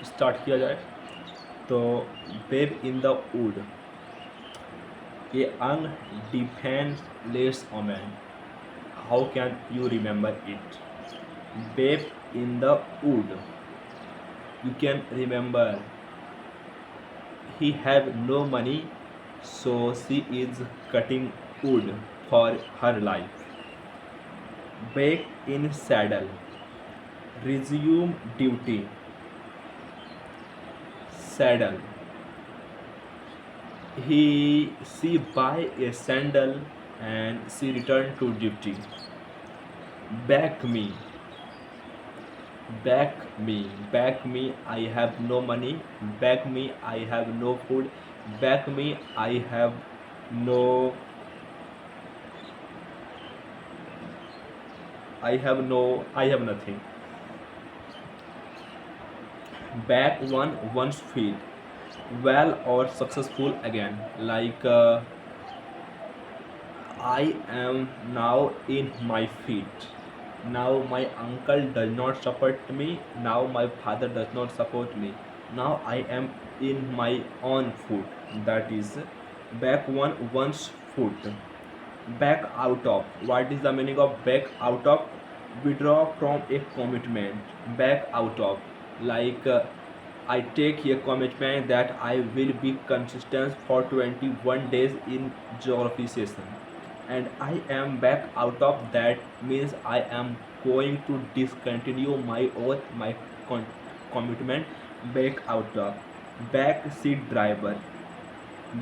Start किया जाए तो babe in the wood, a young defenseless woman, how can you remember it? Babe in the wood, you can remember he have no money, so she is cutting wood for her life. Back in saddle, resume duty. Saddle, she buy a sandal and she returned to duty. Back me, back me, I have no money. Back me, I have no food. Back me, no I have nothing. Back one once feel well or successful again, like I am now in my feet. Now my uncle does not support me. Now my father does not support me. Now I am in my own foot. That is back one one's foot. Back out of. What is the meaning of back out of? Withdraw from a commitment. Back out of. Like I take a commitment that I will be consistent for 21 days in geography session, and I am back out of that means I am going to discontinue my oath, my commitment. Back out of. Back seat driver.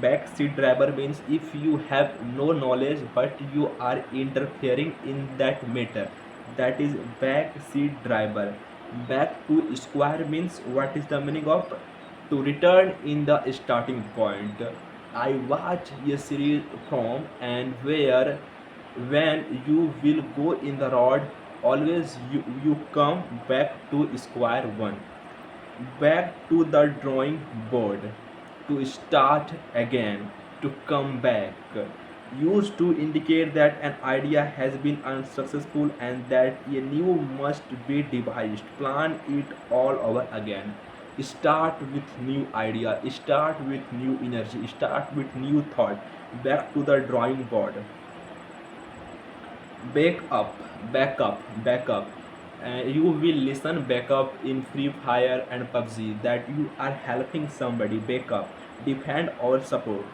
Back seat driver means if you have no knowledge but you are interfering in that matter, that is back seat driver. Back to square means what is the meaning of? To return in the starting point. I watch a series from and where when you will go in the road, always you come back to square one. Back to the drawing board. To start again. To come back. Used to indicate that an idea has been unsuccessful and that a new must be devised. Plan it all over again. Start with new idea. Start with new energy. Start with new thought. Back to the drawing board. Back up, back up, back up. You will listen back up in Free Fire and PUBG that you are helping somebody. Back up, defend or support.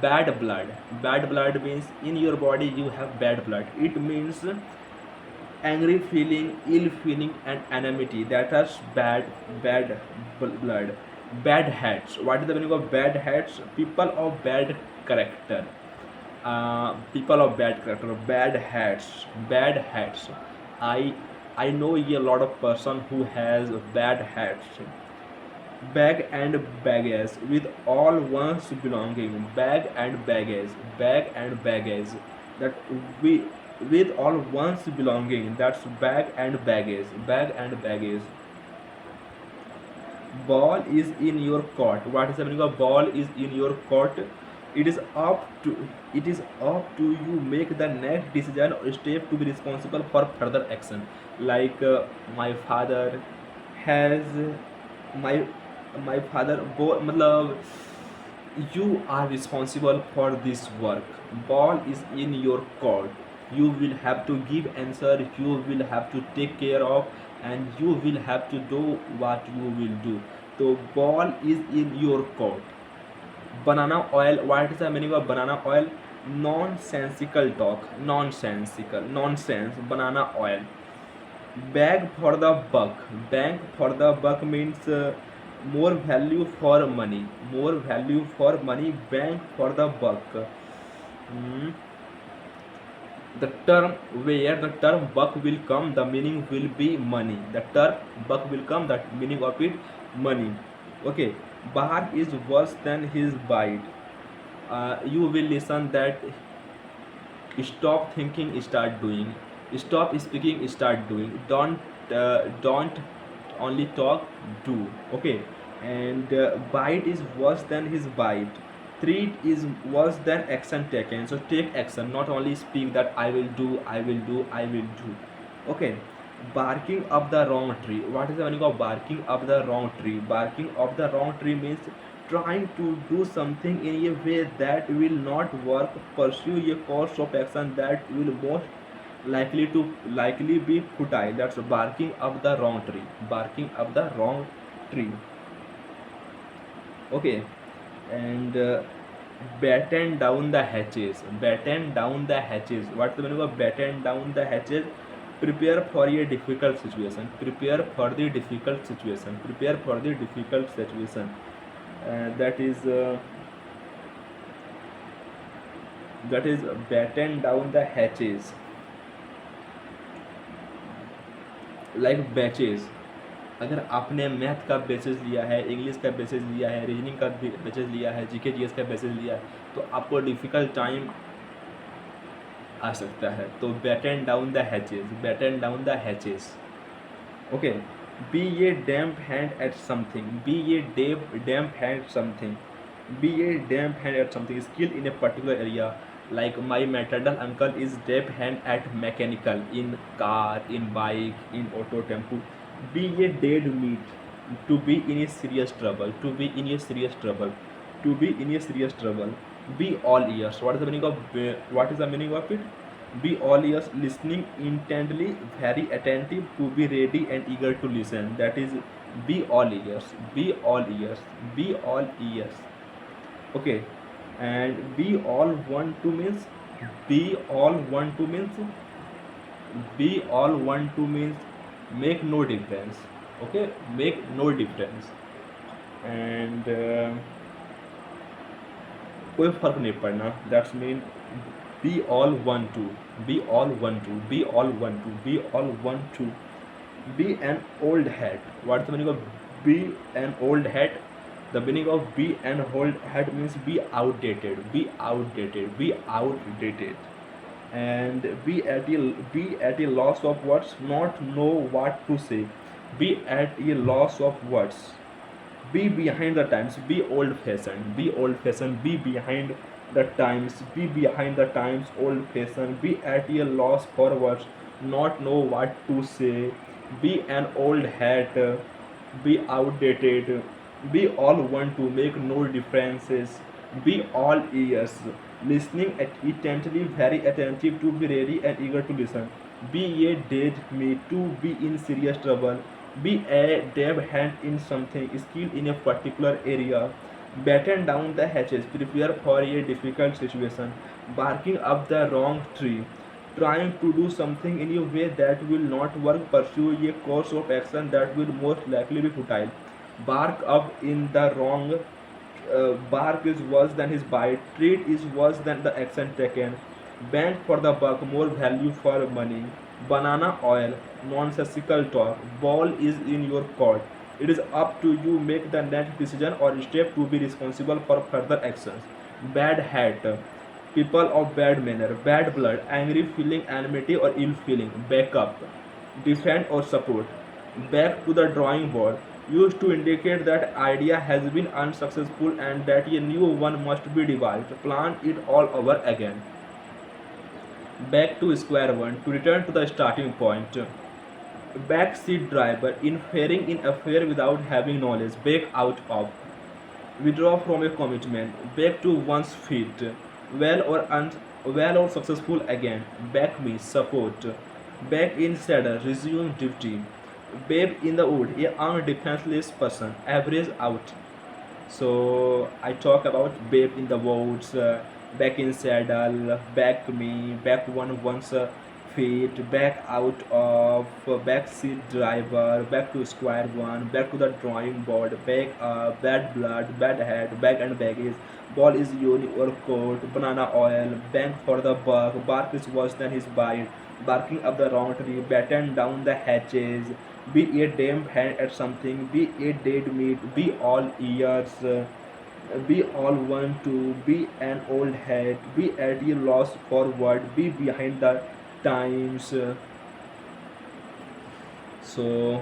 Bad blood. Bad blood means in your body you have bad blood. It means angry feeling, ill feeling, and enmity. That is bad blood. Bad hats. What is the meaning of bad hats? People of bad character. People of bad character, bad hats, bad hats. I know a lot of person who has bad hats. Bag and baggage with all one's belonging. Bag and baggage, bag and baggage. That we with all one's belonging. That's bag and baggage, bag and baggage. Ball is in your court. What is the meaning of ball is in your court? It is up to you make the next decision or step to be responsible for further action. Like my father has my father matlab, you are responsible for this work. Ball is in your court. You will have to give answer, you will have to take care of, and you will have to do what you will do. So ball is in your court. Banana oil. What is the meaning of banana oil? Nonsensical talk. Nonsense. Banana oil. Bag for the buck. Bank for the buck means more value for money. More value for money. Bank for the buck. Hmm. The term where the term buck will come, the meaning will be money. The term buck will come, the meaning of it money. Okay. Bark is worse than his bite. You will listen that stop thinking, start doing. Stop speaking, start doing. Don't only talk, do. Okay. And bite is worse than his bite. Treat is worse than action taken. So take action, not only speak that I will do, I will do, I will do. Okay. Barking up the wrong tree. What is the meaning of barking up the wrong tree? Barking up the wrong tree means trying to do something in a way that will not work, pursue a course of action that will most likely be futile. That's barking up the wrong tree. Barking up the wrong tree. Okay, and batten down the hatches. Batten down the hatches. What's the meaning of batten down the hatches? Prepare for a difficult situation. Prepare for the difficult situation. Prepare for the difficult situation. That is batten down the hatches. Like batches. अगर आपने math का basis लिया है, English का basis लिया है, reasoning का basis लिया है, जीके जीएस का बेसिस लिया है, तो आपको डिफ़िकल्ट टाइम आ सकता है. तो batten down the hatches. Batten down the hatches. Okay. Be a damp hand at something. Be a damp hand something. Be a damp hand at something. Skill in a particular area. Like my maternal uncle is damp hand at mechanical, in car, in bike, in auto, tempo. Be a dead meat. To be in a serious trouble. To be in a serious trouble. To be in a serious trouble. Be all ears. What is the meaning of it? Be all ears, listening intently, very attentive, to be ready and eager to listen. That is, be all ears. Be all ears. Be all ears. Okay, and be all want to means be all want to means be all want to means make no difference. Okay, make no difference. And कोई फर्क नहीं पड़ना. That's mean be all one two. Be all one two. Be all one two. Be all one two. Be an old hat. What's the meaning of be an old hat? The meaning of be an old hat means be outdated. Be outdated. Be outdated. And be at a loss of words, not know what to say. Be at a loss of words. Be behind the times. Be old fashioned. Be old fashioned. Be behind the times. Be behind the times. Old fashioned. Be at a loss for words, not know what to say. Be an old hat. Be outdated. Be all want to make no differences. Be all ears, listening intently, very attentive, to be ready and eager to listen. Be a dead meat. To be in serious trouble. Be a dab hand in something, skill in a particular area. Batten down the hatches. Prepare for a difficult situation. Barking up the wrong tree. Trying to do something in a way that will not work, pursue a course of action that will most likely be futile. Bark up in the wrong. Bark is worse than his bite. Treat is worse than the action taken. Bend for the buck, more value for money. Banana oil, nonsensical talk. Ball is in your court. It is up to you make the next decision or step to be responsible for further actions. Bad hat. People of bad manner, bad blood, angry feeling, enmity or ill feeling. Back up. Defend or support. Back to the drawing board. Used to indicate that idea has been unsuccessful and that a new one must be devised. Plan it all over again. Back to square one. To return to the starting point. Backseat driver, inferring in affair without having knowledge. Back out of. Withdraw from a commitment. Back to one's feet. Well or well or successful again. Back me, support. Back in saddle, resume duty. Babe in the wood, a young defenseless person. Average out. So I talk about babe in the woods, back in saddle, back me, back one's feet, back out of, back seat driver, back to square one, back to the drawing board, back bad blood, bad head, bag and baggage. Ball is your coat, banana oil, bank for the buck, bark is worse than his bite, barking up the wrong tree, batten down the hatches, be a damn hand at something, be a dead meat, be all ears, be all want to, be an old head, be at a loss for word, be behind the times. So